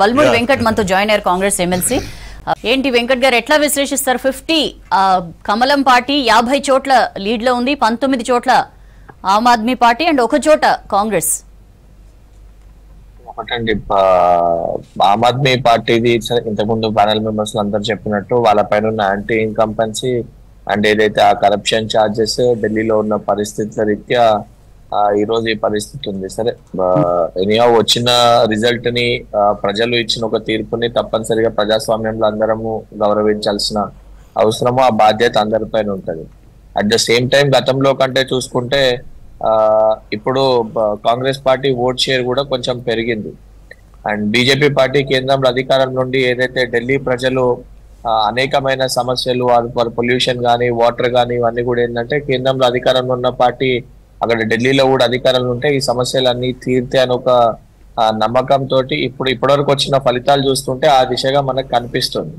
బల్మూరి వెంకట్ మనతో జాయిన్ అయ్యారు, కాంగ్రెస్ ఎమ్మెల్సీ. ఏంటి వెంకట్ గారు, ఎట్లా విశ్లేషిస్తారు? 50 కమలం పార్టీ 50 చోట్ల లీడ్ లో ఉంది, 19 చోట్ల ఆమ్ ఆద్మీ పార్టీ అండ్ 1 చోట కాంగ్రెస్. ఒకటండి, ఆమ్ ఆద్మీ పార్టీది ఇంతకుముందు ప్యానల్ మెంబర్స్ అందరు చెప్పినట్టు వాళ్ళపైన ఉన్న యాంటీ ఇన్కంపెన్సీ అండ్ ఏదైతే ఆ కరప్షన్ ఛార్జెస్, ఢిల్లీలో ఉన్న పరిస్థితుల రీత్యా ఈ రోజు ఈ పరిస్థితి ఉంది. సరే, ఎనియా వచ్చిన రిజల్ట్ ని, ప్రజలు ఇచ్చిన ఒక తీర్పుని తప్పనిసరిగా ప్రజాస్వామ్యంలో అందరము గౌరవించాల్సిన అవసరము, ఆ బాధ్యత అందరిపైన ఉంటది. అట్ ద సేమ్ టైం గతంలో కంటే చూసుకుంటే ఇప్పుడు కాంగ్రెస్ పార్టీ ఓట్ షేర్ కూడా కొంచెం పెరిగింది. అండ్ బీజేపీ పార్టీ కేంద్రంలో అధికారం నుండి ఏదైతే ఢిల్లీ ప్రజలు అనేకమైన సమస్యలు, పొల్యూషన్ కానీ, వాటర్ కానీ, ఇవన్నీ కూడా ఏంటంటే కేంద్రంలో అధికారంలో ఉన్న పార్టీ అక్కడ ఢిల్లీలో కూడా అధికారంలో ఉంటే ఈ సమస్యలన్నీ తీర్తే అని ఒక నమ్మకంతో ఇప్పటివరకు వచ్చిన ఫలితాలు చూస్తుంటే ఆ దిశగా మనకు కనిపిస్తుంది.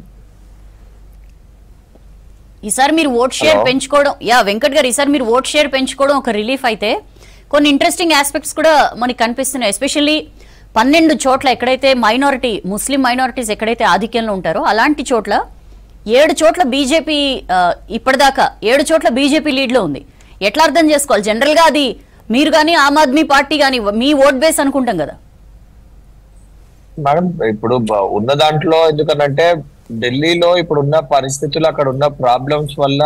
ఈసారి మీరు ఓట్ షేర్ పెంచుకోవడం, వెంకట్ గారు, ఈసారి మీరు ఓట్ షేర్ పెంచుకోవడం ఒక రిలీఫ్ అయితే కొన్ని ఇంట్రెస్టింగ్ ఆస్పెక్ట్స్ కూడా మనకి కనిపిస్తున్నాయి. ఎస్పెషల్లీ 12 చోట్ల ఎక్కడైతే మైనారిటీ, ముస్లిం మైనారిటీస్ ఎక్కడైతే ఆధిక్యంలో ఉంటారో అలాంటి చోట్ల 7 చోట్ల బీజేపీ, ఇప్పటిదాకా 7 చోట్ల బీజేపీ లీడ్ లో ఉంది. ఎట్లా అర్థం చేసుకోవాలి? జనరల్ గా అది మీరు కానీ ఆమ్ ఆద్మీ పార్టీ కానీ మీ ఓట్ బేస్ అనుకుంటాం కదా మేడం. ఇప్పుడు ఉన్న దాంట్లో ఎందుకనంటే ఢిల్లీలో ఇప్పుడు ఉన్న పరిస్థితులు, అక్కడ ఉన్న ప్రాబ్లమ్స్ వల్ల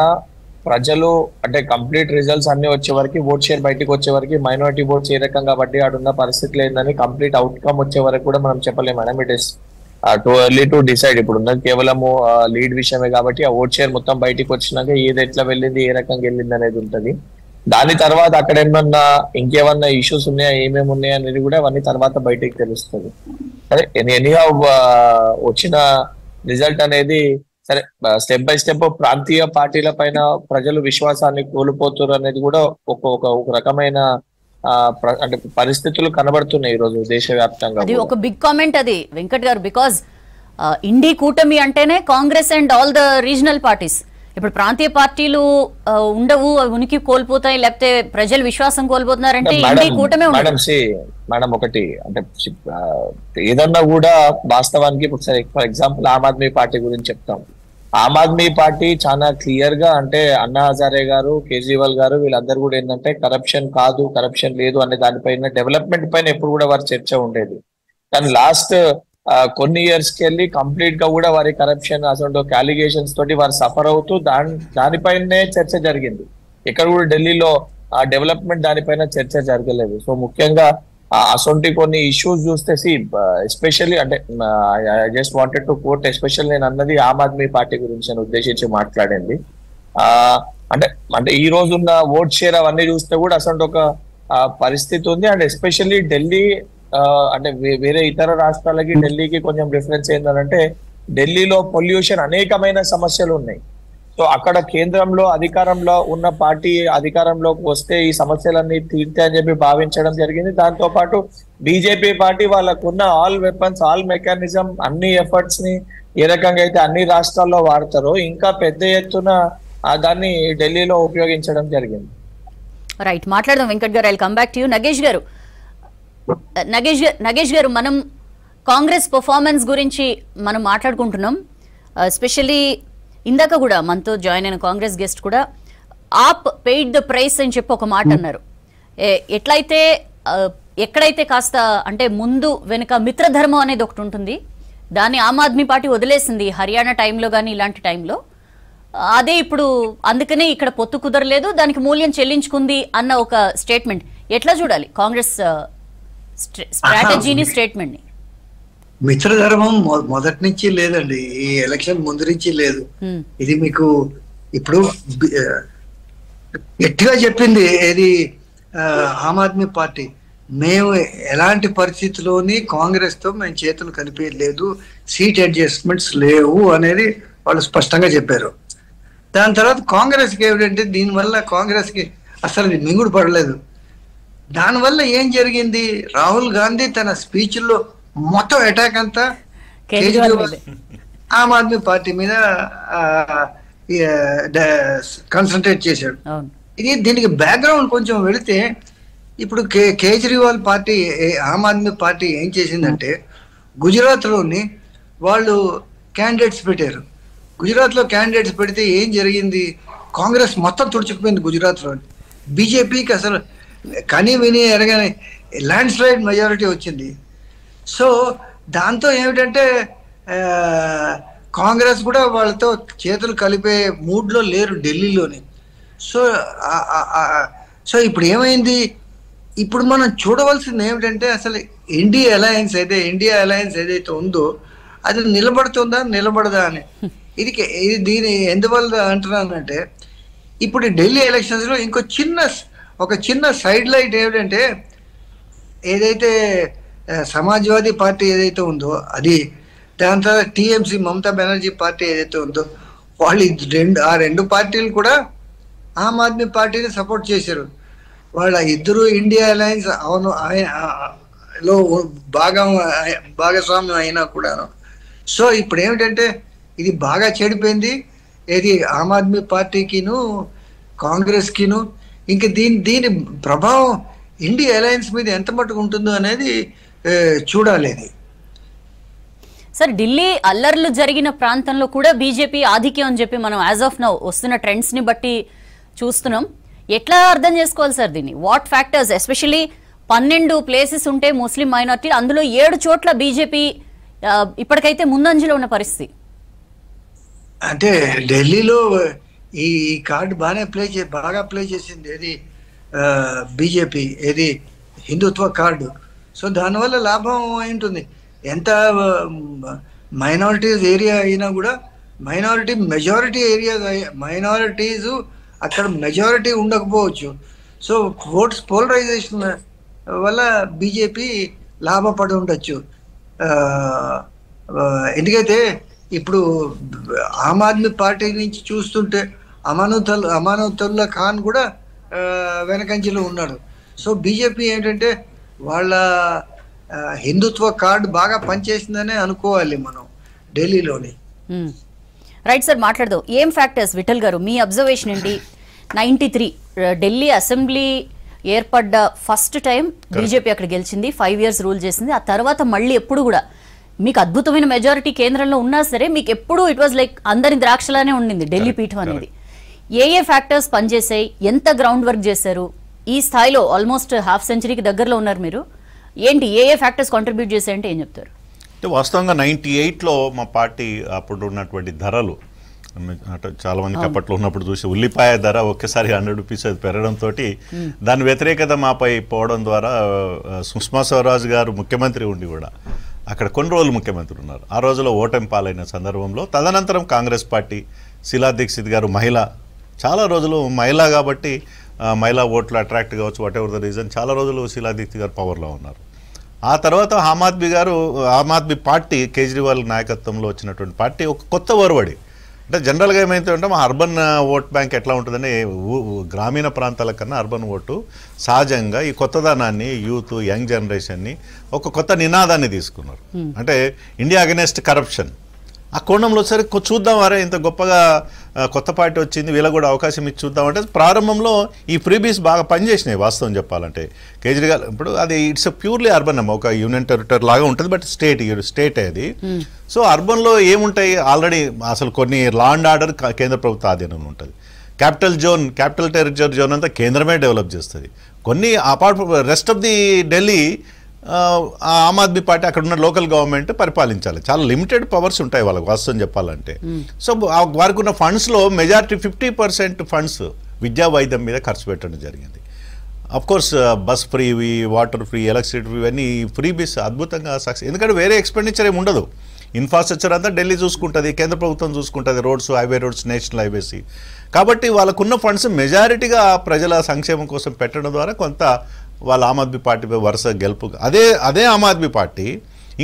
ప్రజలు అంటే కంప్లీట్ రిజల్ట్స్ అన్ని వచ్చే వరకు, ఓట్ షేర్ బయటకు వచ్చే వరకు మైనారిటీ ఓట్స్ ఏ రకంగా కాబట్టి ఆడున్న పరిస్థితులు ఏందని కంప్లీట్ అవుట్కమ్ వచ్చే వరకు కూడా మనం చెప్పలేము madam. It is too early to decide. ఇప్పుడు ఉన్నది కేవలము లీడ్ విషయమే కాబట్టి ఆ ఓట్ షేర్ మొత్తం బయటకు వచ్చినాక ఏది ఎట్లా వెళ్ళింది, ఏ రకంగా వెళ్ళింది అనేది ఉంటది. దాని తర్వాత అక్కడ ఏమన్నా ఇంకేమన్నా ఇష్యూస్ ఉన్నాయా, ఏమేమి ఉన్నాయా అనేది కూడా అవన్నీ తర్వాత బయటకు తెలుస్తుంది. సరే, ఎనీహౌ వచ్చిన రిజల్ట్ అనేది సరే స్టెప్ బై స్టెప్ ప్రాంతీయ పార్టీల పైన ప్రజలు విశ్వాసాన్ని కోల్పోతారు అనేది కూడా ఒక రకమైన అంటే పరిస్థితులు కనబడుతున్నాయి ఈ రోజు దేశవ్యాప్తంగా. అది ఒక బిగ్ కామెంట్ అది వెంకట్ గారు, బికాజ్ ఇండి కూటమి అంటేనే Congress and all the regional parties. ఇప్పుడు ప్రాంతీయ పార్టీలు ఉండవు, ఉనికి కోల్పోతాయి, లేకపోతే ప్రజలు విశ్వాసం కోల్పోతున్నారంటే ఇండి కూటమే ఉండదు. మేడం ఒకటి అంటే ఏదన్నా కూడా వాస్తవానికి ఫర్ ఎగ్జాంపుల్ ఆమ్ ఆద్మీ పార్టీ గురించి చెప్తాం. ఆమ్ ఆద్మీ పార్టీ చాలా క్లియర్ గా అంటే అన్నా హజారే గారు, కేజ్రీవాల్ గారు వీళ్ళందరూ కూడా ఏంటంటే కరప్షన్ కాదు, కరప్షన్ లేదు అనే దానిపైన, డెవలప్మెంట్ పైన ఎప్పుడు కూడా వారి చర్చ ఉండేది. కానీ లాస్ట్ కొన్ని ఇయర్స్ కి వెళ్ళి కంప్లీట్ గా కూడా వారి కరప్షన్ అసలు అలిగేషన్స్ తోటి వారు సఫర్ అవుతూ దానిపైనే చర్చ జరిగింది. ఇక్కడ కూడా ఢిల్లీలో ఆ డెవలప్మెంట్ దానిపైన చర్చ జరగలేదు. సో ముఖ్యంగా అసొంటి కొన్ని ఇష్యూస్ చూస్తే ఎస్పెషల్లీ అంటే I just wanted to quote, especially నేను అన్నది ఆమ్ ఆద్మీ పార్టీ గురించి నేను ఉద్దేశించి మాట్లాడింది. అంటే ఈ రోజున్న ఓట్ షేర్ అవన్నీ చూస్తే కూడా అసలు ఒక పరిస్థితి ఉంది. అండ్ ఎస్పెషల్లీ ఢిల్లీ అంటే వేరే ఇతర రాష్ట్రాలకి ఢిల్లీకి కొంచెం డిఫరెన్స్ ఏంటంటే ఢిల్లీలో పొల్యూషన్ అనేకమైన సమస్యలు ఉన్నాయి. సో అక్కడ కేంద్రంలో అధికారంలో ఉన్న పార్టీ అధికారంలోకి వస్తే ఈ సమస్యలన్నీ తీర్తే అని చెప్పి భావించడం జరిగింది. దాంతో పాటు బీజేపీ పార్టీ వాళ్ళకున్న ఆల్ వెపన్స్, ఆల్ మెకానిజం, అన్ని ఎఫర్ట్స్ ని ఏ రకంగా అయితే అన్ని రాష్ట్రాల్లో వాడతారో ఇంకా పెద్ద ఎత్తున దాన్ని ఢిల్లీలో ఉపయోగించడం జరిగింది. రైట్, మాట్లాడదాం వెంకట్ గారు. I come back to you. Nagesh గారు, మనం కాంగ్రెస్ పర్ఫార్మెన్స్ గురించి మనం మాట్లాడుకుంటున్నాం. ఎస్పెషల్లీ ఇందాక కూడా మనతో జాయిన్ అయిన కాంగ్రెస్ గెస్ట్ కూడా ఆప్ పెయిడ్ ద ప్రైస్ అని చెప్పి ఒక మాట అన్నారు. ఎట్లయితే ఎక్కడైతే కాస్త అంటే ముందు వెనుక మిత్రధర్మం అనేది ఒకటి ఉంటుంది, దాన్ని ఆమ్ ఆద్మీ పార్టీ వదిలేసింది హర్యానా టైంలో కానీ ఇలాంటి టైంలో. అదే ఇప్పుడు అందుకనే ఇక్కడ పొత్తు కుదరలేదు, దానికి మూల్యం చెల్లించుకుంది అన్న ఒక స్టేట్మెంట్. ఎట్లా చూడాలి కాంగ్రెస్ స్ట్రాటజీని, స్టేట్మెంట్ ని? మిత్రధర్మం మొదటి నుంచి లేదండి, ఈ ఎలక్షన్ ముందు నుంచి లేదు. ఇది మీకు ఇప్పుడు గట్టిగా చెప్పింది ఏది ఆమ్ ఆద్మీ పార్టీ, మేము ఎలాంటి పరిస్థితిలోని కాంగ్రెస్ తో మేము చేతులు కలిపేయలేదు, సీట్ అడ్జస్ట్మెంట్స్ లేవు అనేది వాళ్ళు స్పష్టంగా చెప్పారు. దాని తర్వాత కాంగ్రెస్కి ఏమిటంటే దీనివల్ల కాంగ్రెస్కి అసలు మింగుడు పడలేదు. దానివల్ల ఏం జరిగింది, రాహుల్ గాంధీ తన స్పీచ్ల్లో మొత్తం అటాక్ అంతా కేజ్రీవాల్ ఆమ్ ఆద్మీ పార్టీ మీద కాన్సన్ట్రేట్ చేశాడు. దీనికి బ్యాక్గ్రౌండ్ కొంచెం వెళితే ఇప్పుడు కేజ్రీవాల్ పార్టీ, ఆమ్ ఆద్మీ పార్టీ ఏం చేసిందంటే గుజరాత్లోని వాళ్ళు క్యాండిడేట్స్ పెట్టారు. గుజరాత్లో క్యాండిడేట్స్ పెడితే ఏం జరిగింది? కాంగ్రెస్ మొత్తం తుడుచుకుపోయింది గుజరాత్లో. బీజేపీకి అసలు కని విని ఎరగని ల్యాండ్ స్లైడ్ మెజారిటీ వచ్చింది. సో దాంతో ఏమిటంటే కాంగ్రెస్ కూడా వాళ్ళతో చేతులు కలిపే మూడ్లో లేరు ఢిల్లీలోని. సో ఇప్పుడు ఏమైంది? ఇప్పుడు మనం చూడవలసింది ఏమిటంటే అసలు ఇండియా అలయన్స్ ఏదైతే ఉందో అది నిలబడుతుందా నిలబడదా అని. ఇది దీని ఎందువల్ల అంటున్నానంటే ఇప్పుడు ఢిల్లీ ఎలక్షన్స్లో ఒక చిన్న సైడ్ లైట్ ఏమిటంటే ఏదైతే సమాజ్వాదీ పార్టీ ఏదైతే ఉందో అది, దాని తర్వాత టీఎంసీ మమతా బెనర్జీ పార్టీ ఏదైతే ఉందో వాళ్ళు ఆ రెండు పార్టీలు కూడా ఆమ్ ఆద్మీ పార్టీని సపోర్ట్ చేశారు. వాళ్ళ ఇద్దరు ఇండియా అలయన్స్ లో భాగస్వామ్యం అయినా కూడాను. సో ఇప్పుడు ఏమిటంటే ఇది బాగా చెడిపోయింది. ఏది ఆమ్ ఆద్మీ పార్టీకిను కాంగ్రెస్కిను. ఇంకా దీని ప్రభావం ఇండియా అలయన్స్ మీద ఎంత మటుకు ఉంటుందో అనేది చూడాలి. సార్, ఢిల్లీ అల్లర్లు జరిగిన ప్రాంతంలో కూడా బీజేపీ ఆధిక్యం అని చెప్పి మనం యాజ్ ఆఫ్ నౌ వస్తున్న ట్రెండ్స్ ని బట్టి చూస్తున్నాం. ఎట్లా అర్థం చేసుకోవాలి సార్ దీన్ని? What factors? ఎస్పెషల్లీ 12 ప్లేసెస్ ఉంటే ముస్లిం మైనారిటీ, అందులో 7 చోట్ల బీజేపీ ఇప్పటికైతే ముందంజలో ఉన్న పరిస్థితి. అంటే ఢిల్లీలో ఈ కార్డు బాగా ప్లే చేసింది ఏది బీజేపీ, ఏది హిందుత్వ కార్డు. సో దానివల్ల లాభం ఉంటుంది. ఎంత మైనారిటీస్ ఏరియా అయినా కూడా మైనారిటీస్ అక్కడ మెజారిటీ ఉండకపోవచ్చు. సో ఓట్స్ పోలరైజేషన్ వల్ల బీజేపీ లాభపడి ఉండొచ్చు. ఎందుకైతే ఇప్పుడు ఆమ్ ఆద్మీ పార్టీ నుంచి చూస్తుంటే అమానతుల్లా ఖాన్ కూడా వెనకంజలో ఉన్నాడు. సో బీజేపీ ఏంటంటే వాళ్ళ హిందుత్వ కార్డు బాగా పనిచేసిందనే అనుకోవాలి మనం ఢిల్లీలోని. రైట్ సార్, మాట్లాడదాం. ఏం ఫ్యాక్టర్స్ విఠల్ గారు మీ అబ్జర్వేషన్ ఏంటి? 93 ఢిల్లీ అసెంబ్లీ ఏర్పడ్డ ఫస్ట్ టైం బీజేపీ అక్కడ గెలిచింది, 5 years రూల్ చేసింది. ఆ తర్వాత మళ్ళీ ఎప్పుడు కూడా మీకు అద్భుతమైన మెజారిటీ కేంద్రంలో ఉన్నా సరే మీకు ఎప్పుడు ఇట్ వాజ్ లైక్ అందరి ద్రాక్షలానే ఉండింది ఢిల్లీ పీఠం అనేది. ఏ ఫ్యాక్టర్స్ పనిచేసాయి? ఎంత గ్రౌండ్ వర్క్ చేశారు? ఈ స్థాయిలో ఆల్మోస్ట్ హాఫ్ సెంచరీకి దగ్గరలో ఉన్నారు మీరు. ఏంటి ఏ ఫ్యాక్టర్స్ కాంట్రిబ్యూట్ చేశాయంటే ఏం చెప్తారు? అంటే వాస్తవంగా 98లో మా పార్టీ అప్పుడు ఉన్నటువంటి ధరలు అంటే చాలా మందికి అప్పట్లో ఉన్నప్పుడు చూసి ఉల్లిపాయ ధర ఒక్కసారి 100 rupees అది పెరగడంతో దాని వ్యతిరేకత మాపై పోవడం ద్వారా సుష్మా స్వరాజ్ గారు ముఖ్యమంత్రి ఉండి కూడా అక్కడ కొన్ని రోజులు ముఖ్యమంత్రి ఉన్నారు. ఆ రోజులో ఓటమి పాలైన సందర్భంలో తదనంతరం కాంగ్రెస్ పార్టీ శీలా దీక్షిత్ గారు మహిళ, చాలా రోజులు మహిళ కాబట్టి మహిళా ఓట్లు అట్రాక్ట్ కావచ్చు, వాట్ ఎవర్ ద రీజన్, చాలా రోజులు శీలా దీక్షిత్ గారు పవర్లో ఉన్నారు. ఆ తర్వాత ఆమ్ ఆద్మీ పార్టీ కేజ్రీవాల్ నాయకత్వంలో వచ్చినటువంటి పార్టీ ఒక కొత్త ఒరవడి. అంటే జనరల్గా ఏమైతే మా అర్బన్ ఓట్ బ్యాంక్ ఎట్లా ఉంటుందని గ్రామీణ ప్రాంతాల కన్నా అర్బన్ ఓటు సహజంగా ఈ కొత్తదనాన్ని, యూత్, యంగ్ జనరేషన్ని ఒక కొత్త నినాదాన్ని తీసుకున్నారు. అంటే ఇండియా అగెనెస్ట్ కరప్షన్. ఆ కోణంలో సరే చూద్దాం, అరే ఇంత గొప్పగా కొత్త పార్టీ వచ్చింది, వీళ్ళకి కూడా అవకాశం ఇచ్చి చూద్దామంటే ప్రారంభంలో ఈ ఫ్రీబీస్ బాగా పనిచేసినాయి. వాస్తవం చెప్పాలంటే కేజ్రీవాల్ ఇప్పుడు అది ఇట్స్ ప్యూర్లీ అర్బన్ ఒక యూనియన్ టెరిటరీ లాగా ఉంటుంది, బట్ స్టేట్ అది. సో అర్బన్లో ఏముంటాయి? ఆల్రెడీ అసలు కొన్ని లా అండ్ ఆర్డర్ కేంద్ర ప్రభుత్వ ఆధీనంలో ఉంటుంది. క్యాపిటల్ టెరిటరీ జోన్ అంతా కేంద్రమే డెవలప్ చేస్తుంది. కొన్ని apart rest of the Delhi Aam Aadmi Party అక్కడ ఉన్న లోకల్ గవర్నమెంట్ పరిపాలించాలి. చాలా లిమిటెడ్ పవర్స్ ఉంటాయి వాళ్ళకి వాస్తవం చెప్పాలంటే. సో వారికి ఉన్న ఫండ్స్లో మెజారిటీ 50% ఫండ్స్ విద్యా వైద్యం మీద ఖర్చు పెట్టడం జరిగింది. Of course bus free, water free, electricity free, ఇవన్నీ ఫ్రీ బిస్ అద్భుతంగా సక్సెస్. ఎందుకంటే వేరే ఎక్స్పెండిచర్ ఏమి ఉండదు. ఇన్ఫ్రాస్ట్రక్చర్ అంతా ఢిల్లీ చూసుకుంటుంది, కేంద్ర ప్రభుత్వం చూసుకుంటుంది, roads, highway roads, national highways. కాబట్టి వాళ్ళకున్న ఫండ్స్ మెజారిటీగా ప్రజల సంక్షేమం కోసం పెట్టడం ద్వారా కొంత వాళ్ళ ఆమ్ ఆద్మీ పార్టీపై వరుస గెలుపు. అదే ఆమ్ ఆద్మీ పార్టీ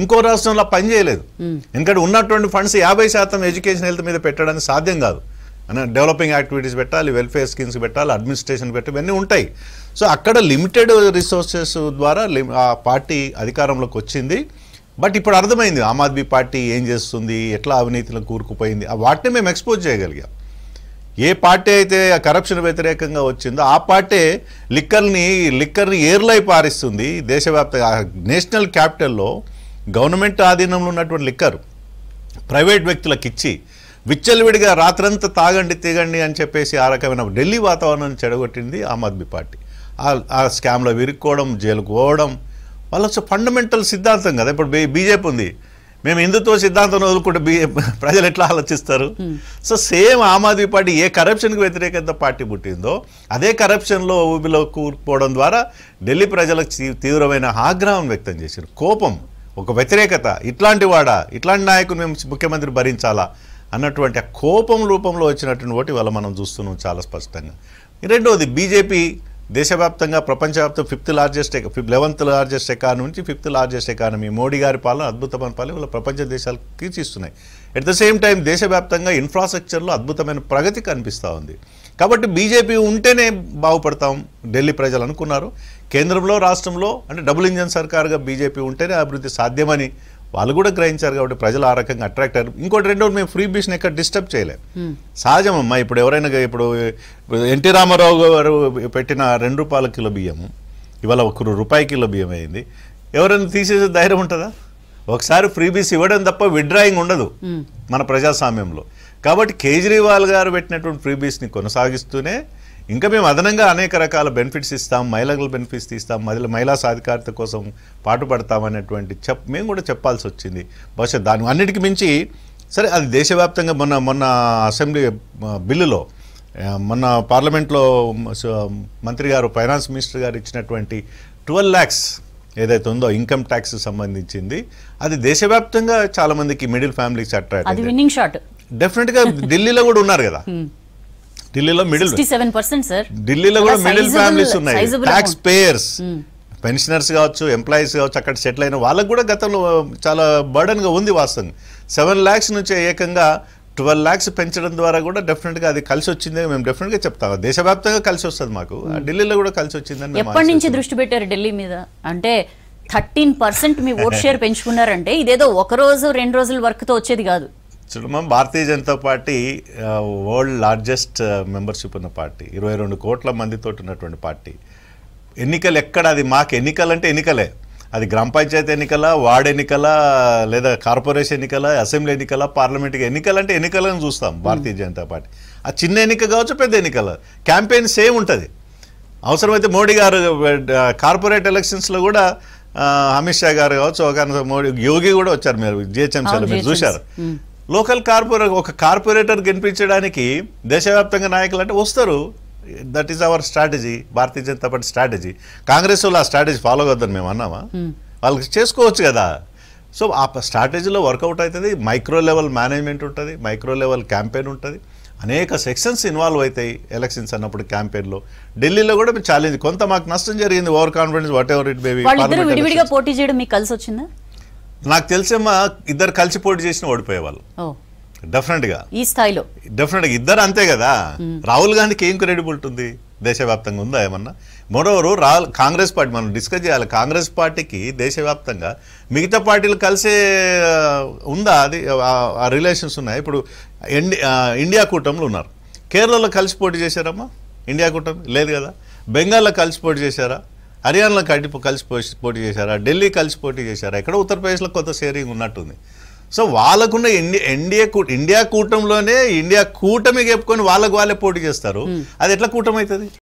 ఇంకో రాష్ట్రంలో పనిచేయలేదు. ఎందుకంటే ఉన్నటువంటి ఫండ్స్ 50% ఎడ్యుకేషన్, హెల్త్ మీద పెట్టడానికి సాధ్యం కాదు. డెవలపింగ్ యాక్టివిటీస్ పెట్టాలి, వెల్ఫేర్ స్కీమ్స్ పెట్టాలి, అడ్మినిస్ట్రేషన్ పెట్టి ఇవన్నీ ఉంటాయి. సో అక్కడ లిమిటెడ్ రిసోర్సెస్ ద్వారా ఆ పార్టీ అధికారంలోకి వచ్చింది. బట్ ఇప్పుడు అర్థమైంది ఆమ్ ఆద్మీ పార్టీ ఏం చేస్తుంది, ఎట్లా అవినీతిలో కూరుకుపోయింది. వాటిని మేము ఎక్స్పోజ్ చేయగలిగాం. ఏ పార్టీ అయితే కరప్షన్ వ్యతిరేకంగా వచ్చిందో ఆ పార్టీ లిక్కర్ని ఏర్లై పారిస్తుంది. దేశవ్యాప్తంగా నేషనల్ క్యాపిటల్లో గవర్నమెంట్ ఆధీనంలో ఉన్నటువంటి లిక్కర్ ప్రైవేట్ వ్యక్తులకు ఇచ్చి విచ్చలవిడిగా రాత్రంతా తాగండి తీగండి అని చెప్పేసి ఆ రకమైన ఢిల్లీ వాతావరణాన్ని చెడగొట్టింది ఆమ్ ఆద్మీ పార్టీ. ఆ స్కామ్లో విరుక్కోవడం, జైలుకు పోవడం వాళ్ళ ఫండమెంటల్ సిద్ధాంతం కదా. ఇప్పుడు బీజేపీ ఉంది, మేము హిందుత్వ సిద్ధాంతం వదులుకుంటే ప్రజలు ఎట్లా ఆలోచిస్తారు? సో సేమ్ ఆమ్ ఆద్మీ పార్టీ ఏ కరప్షన్కి వ్యతిరేకంగా పార్టీ పుట్టిందో అదే కరప్షన్లో ఊబిలో కూరుకుపోవడం ద్వారా ఢిల్లీ ప్రజలకు తీవ్రమైన ఆగ్రహం వ్యక్తం చేశారు, కోపం, ఒక వ్యతిరేకత. ఇట్లాంటి నాయకులు మేము ముఖ్యమంత్రి భరించాలా అన్నటువంటి ఆ కోపం రూపంలో వచ్చినటువంటి ఓటు వల్ల మనం చూస్తున్నాం చాలా స్పష్టంగా. రెండవది, బీజేపీ దేశవ్యాప్తంగా ప్రపంచవ్యాప్తంగా 11th లార్జెస్ట్ ఎకానమీ నుంచి 5th లార్జెస్ట్ ఎకానమీ. మోడీ గారి పాలన అద్భుతమైన పాలన వాళ్ళ ప్రపంచ దేశాలకు కీర్తిస్తున్నాయి. ఎట్ ద సేమ్ టైం దేశవ్యాప్తంగా ఇన్ఫ్రాస్ట్రక్చర్లో అద్భుతమైన ప్రగతి కనిపిస్తూ ఉంది. కాబట్టి బీజేపీ ఉంటేనే బాగుపడతాం ఢిల్లీ ప్రజలు అనుకున్నారు. కేంద్రంలో రాష్ట్రంలో అంటే డబుల్ ఇంజన్ సర్కారుగా బీజేపీ ఉంటేనే అభివృద్ధి సాధ్యమని వాళ్ళు కూడా గ్రహించారు. కాబట్టి ప్రజలు ఆ రకంగా అట్రాక్ట్ అయ్యారు. ఇంకోటి రెండోది, మేము ఫ్రీ బీస్ని ఎక్కడ డిస్టర్బ్ చేయలేము. సహజమమ్మా. ఇప్పుడు ఎవరైనా ఇప్పుడు ఎన్టీ రామారావు గారు పెట్టిన ₹2 కిలో బియ్యము ఇవాళ ₹1 కిలో బియ్యం అయింది. ఎవరైనా తీసేసే ధైర్యం ఉంటుందా? ఒకసారి ఫ్రీ బీస్ ఇవ్వడం తప్ప విత్డ్రాయింగ్ ఉండదు మన ప్రజాస్వామ్యంలో. కాబట్టి కేజ్రీవాల్ గారు పెట్టినటువంటి ఫ్రీ బీస్ని కొనసాగిస్తూనే ఇంకా మేము అదనంగా అనేక రకాల బెనిఫిట్స్ ఇస్తాం, మహిళల బెనిఫిట్స్ ఇస్తాం, మహిళా సాధికారత కోసం పాటుపడతామనేటువంటి మేము కూడా చెప్పాల్సి వచ్చింది. బహుశా దాని అన్నిటికీ మించి సరే అది దేశవ్యాప్తంగా మొన్న అసెంబ్లీ బిల్లులో మొన్న పార్లమెంట్లో మంత్రి గారు ఫైనాన్స్ మినిస్టర్ గారు ఇచ్చినటువంటి 12 lakhs ఏదైతే ఉందో ఇన్కమ్ ట్యాక్స్ సంబంధించింది, అది దేశవ్యాప్తంగా చాలా మందికి మిడిల్ ఫ్యామిలీస్ అట్రాక్ట్. డెఫినెట్గా ఢిల్లీలో కూడా ఉన్నారు కదా, ఢిల్లీలో మిడిల్ 67% సార్, ఢిల్లీలో కూడా మిడిల్ ఫ్యామిలీస్ ఉన్నాయి. ట్యాక్స్ పేయర్స్, పెన్షనర్స్ కావచ్చు, ఎంప్లాయీస్ కావచ్చు, అక్కడ సెటిల్ అయిన వాళ్ళకు కూడా గతంలో చాలా బర్డన్గా ఉంది. వాస్తవంగా 7 lakhs నుంచి ఏకంగా 12 lakhs పెంచడం ద్వారా కూడా డెఫినెట్గా అది కలిసి వచ్చింది మేము డెఫినెట్గా చెప్తాము. దేశవ్యాప్తంగా కలిసి వస్తుంది మాకు, ఢిల్లీలో కూడా కలిసి వచ్చిందని. ఎప్పటి నుంచి దృష్టి పెట్టారు ఢిల్లీ మీద? అంటే 13% మీ ఓట్ షేర్ పెంచుకున్నారంటే ఇదేదో ఒక రోజు 2 రోజుల వర్క్తో వచ్చేది కాదు. చూడమ్మా, Bharatiya Janata party world largest membership ఉన్న పార్టీ, 22 కోట్ల మందితో ఉన్నటువంటి పార్టీ. ఎన్నికలు ఎక్కడ, అది మాకు ఎన్నికలు అంటే ఎన్నికలే, అది గ్రామ పంచాయతీ ఎన్నికల, వార్డ్ ఎన్నికల, లేదా కార్పొరేషన్ ఎన్నికల, అసెంబ్లీ ఎన్నికల, పార్లమెంట్కి ఎన్నికలంటే ఎన్నికలను చూస్తాం భారతీయ జనతా పార్టీ. ఆ చిన్న ఎన్నిక కావచ్చు, పెద్ద ఎన్నికల క్యాంపెయిన్ సేమ్ ఉంటుంది. అవసరమైతే మోడీ గారు కార్పొరేట్ ఎలక్షన్స్లో కూడా అమిత్ షా గారు కావచ్చు, ఒక మోడీ యోగి కూడా వచ్చారు, మీరు జిహెచ్ఎంసీలో మీరు చూశారు. లోకల్ ఒక కార్పొరేటర్ గెలిపించడానికి దేశవ్యాప్తంగా నాయకులు అంటే వస్తారు. That is our strategy, Bharatiya Janata party strategy. Congress వాళ్ళు ఆ స్ట్రాటజీ ఫాలో అవుద్దని మేము అన్నామా? వాళ్ళకి చేసుకోవచ్చు కదా. సో ఆ స్ట్రాటజీలో వర్కౌట్ అవుతుంది. మైక్రో లెవెల్ మేనేజ్మెంట్ ఉంటుంది, మైక్రో లెవెల్ క్యాంపెయిన్ ఉంటుంది, అనేక సెక్షన్స్ ఇన్వాల్వ్ అవుతాయి ఎలక్షన్స్ అన్నప్పుడు క్యాంపెయిన్లో. ఢిల్లీలో కూడా మేము ఛాలెంజ్, కొంత మాకు నష్టం జరిగింది, over confidence, what ever it maybe. విడివిడిగా పోటీ చేయడం మీకు కలిసి వచ్చిందా? నాకు తెలిసేమా ఇద్దరు కలిసి పోటీ చేసిన ఓడిపోయేవాళ్ళు డెఫినెట్గా ఈ స్థాయిలో. డెఫినెట్గా ఇద్దరు అంతే కదా. రాహుల్ గాంధీకి ఏం క్రెడిబిలిటీ ఉంది దేశవ్యాప్తంగా, ఉందా ఏమన్నా? మరోవరు కాంగ్రెస్ పార్టీ మనం డిస్కస్ చేయాలి. కాంగ్రెస్ పార్టీకి దేశవ్యాప్తంగా మిగతా పార్టీలు కలిసే ఉందా? అది ఆ రిలేషన్స్ ఉన్నాయి. ఇప్పుడు ఇండియా కూటమిలో ఉన్నారు. కేరళలో కలిసి పోటీ చేశారమ్మా ఇండియా కూటమి? లేదు కదా. బెంగాల్లో కలిసి పోటీ చేశారా? హర్యానాలో కలిసి పోటీ చేశారా? ఢిల్లీ కలిసి పోటీ చేశారా? ఇక్కడ ఉత్తరప్రదేశ్లో కొంత షేరింగ్ ఉన్నట్టుంది. సో వాళ్ళకున్న ఇండియా కూటమిలోనే ఇండియా కూటమి చెప్పుకొని వాళ్ళకు వాళ్ళే పోటీ చేస్తారు. అది ఎట్లా కూటమి అవుతుంది?